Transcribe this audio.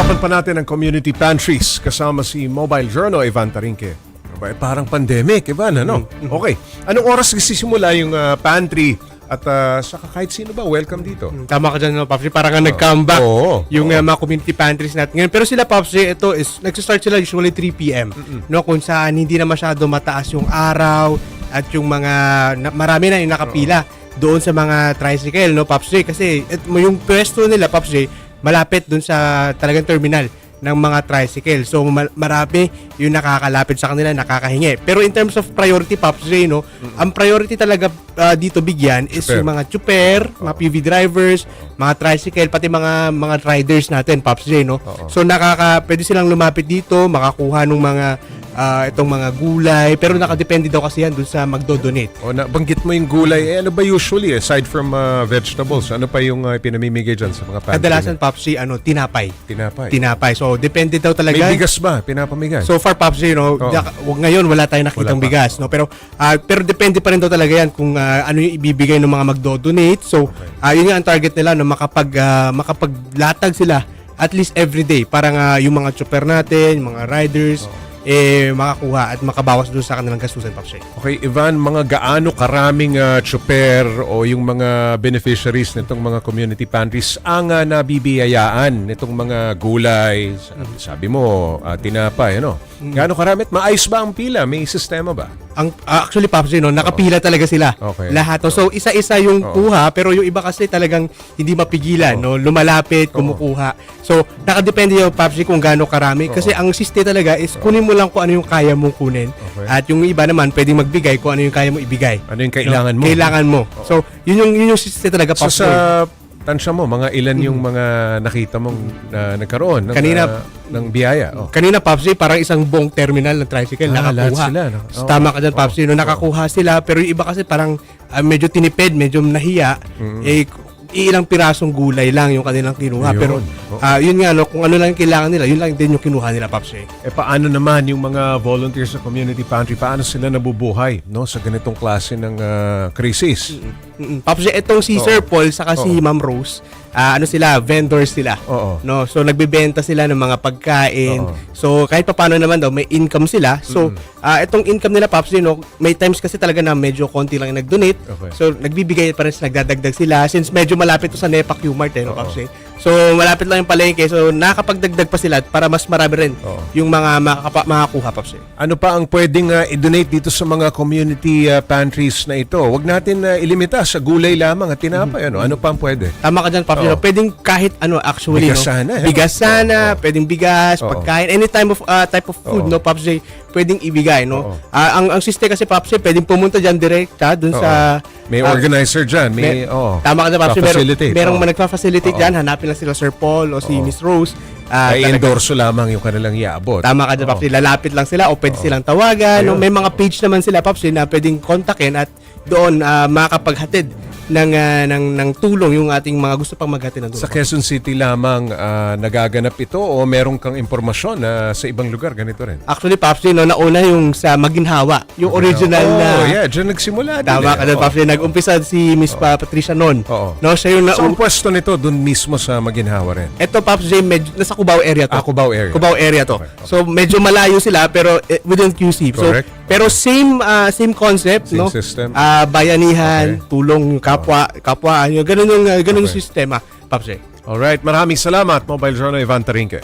Pag-uusapan pa natin ang community pantries kasama si Mobile Journal Ivan Tarinque. Parang pandemic, Ivan, ano? Okay. Anong oras nagsisimula yung pantry? At saka kahit sino ba, welcome dito. Tama ka dyan, no, Pops J. Parang nga nag-comeback yung mga community pantries natin ngayon. Pero sila, Pops J, ito is, nag-start sila usually 3 p.m. No, kung saan hindi na masyado mataas yung araw at yung mga, marami na yung nakapila doon sa mga tricycle, no, Pops J. Kasi yung pwesto nila, Pops J, malapit doon sa talagang terminal ng mga tricycle. So marami yung nakakalapit sa kanila, nakakahingi. Pero in terms of priority, Pops J, no, ang priority talaga dito bigyan is yung mga chuper, mga PV drivers, mga tricycle, pati mga riders natin, Pops J, no. So pwede silang lumapit dito, makakuha ng mga itong mga gulay, pero nakadepende daw kasi yan dun sa magdo-donate. O, banggit mo yung gulay. Ano ba usually, aside from vegetables, ano pa yung pinamimigay dyan sa mga pantry? Kadalasan, Pops J, tinapay. Tinapay. So, depende daw talaga. May bigas ba? Pinapamigay? So far, Pops J, no, ngayon wala tayong nakitang bigas, no? Pero depende pa rin daw talaga yan kung ano yung ibibigay ng mga magdo-donate. So, yun nga ang target nila, no, makapaglatag sila at least every day. Parang yung mga chopper natin, yung mga riders, makakuha at makabawas doon sa kanilang gastusin, Pops J. Okay, Ivan, mga gaano karaming chopper o yung mga beneficiaries nitong mga community pantries ang nabibiyayaan nitong mga gulay, sabi mo, tinapay, ano? Gaano karami? Maayos ba ang pila? May sistema ba? Actually, Pops J, no, nakapila talaga sila. Okay. Lahat. So, isa-isa yung kuha, pero yung iba kasi talagang hindi mapigilan, no? Lumalapit, kumukuha. So, nakadepende yung, Pops J, kung gaano karami. Kasi ang siste talaga is kunin mo lang kung ano yung kaya mong kunin. At yung iba naman, pwedeng magbigay kung ano yung kaya mo ibigay. Ano yung kailangan mo? Kailangan mo. So, yun yung siste talaga, Pops J. So, tansya mo, mga ilan yung mga nakita mong nagkaroon ng, ng biyaya? Kanina, Pops J, parang isang buong terminal ng tricycle nakakuha. Sila, no? So, tama ka dyan, Pops J. No, nakakuha sila, pero yung iba kasi parang medyo tinipid, medyo nahiya. Ilang pirasong gulay lang yung kanilang kinuha. Ayun. Pero yun nga, no, kung ano lang yung kailangan nila, yun lang din yung kinuha nila, Pops J. Paano naman yung mga volunteers sa community pantry? Paano sila nabubuhay, no, sa ganitong klase ng krisis? Pops J, itong si Sir Paul saka si Ma'am Rose, vendors sila. No, so nagbebenta sila ng mga pagkain. So kahit papaano naman daw may income sila. So itong income nila, Pops J, no, may times kasi talaga na medyo konti lang yung nag-donate. So nagbibigay pa rin, nagdadagdag sila since medyo malapit to sa NEPA Q-Mart, no, Pops J. So malapit lang yung palengke, so nakakapagdagdag pa sila para mas marami rin yung mga makakuha, Pops J. Ano pa ang pwedeng i-donate dito sa mga community pantries na ito? Huwag natin ilimita sa gulay lamang at tinapay. Ano pa ang pwede? Tama ka dyan, Pops J. Pwedeng kahit ano actually. Bigas no? sana. Bigas sana, pwedeng bigas, pagkain, any type of food, no, Pops J, pwedeng ibigay, no. Ang system kasi, Pops J, pwedeng pumunta diyan direkta dun sa may organizer diyan, may tama ka dyan, Pops J. Merong nagfa-facilitate diyan, hanapin lang sila Sir Paul o si Miss Rose. I-endorso lamang yung kanilang iaabot. Tama ka dyan, Pops J. Lalapit lang sila o pwede silang tawagan. No? May mga page naman sila, Pops J, na pwedeng kontakin at doon makakapaghatid ng tulong yung ating mga gusto pang maghatid ng tulong. Sa Quezon City lamang nagaganap ito o meron kang impormasyon na sa ibang lugar ganito rin? Actually, Pops J, no, nauna yung sa Maginhawa, yung original na... dyan nagsimula. Tama ka dyan, Pops J. Nag-umpisa si Miss Patricia noon. No, siya yung so, ang pwesto nito doon mismo sa Maginhawa rin? Ito, Pops J, medyo, nasa Cubao area to. Cubao area. Cubao area to. Okay. So, medyo malayo sila pero within QC. Correct. So, pero same concept, same no? System. Bayanihan, tulong yung kapwa, yung ganun yung sistema, Pops J. Alright, maraming salamat, Mobile Journal Ivan Tarinque.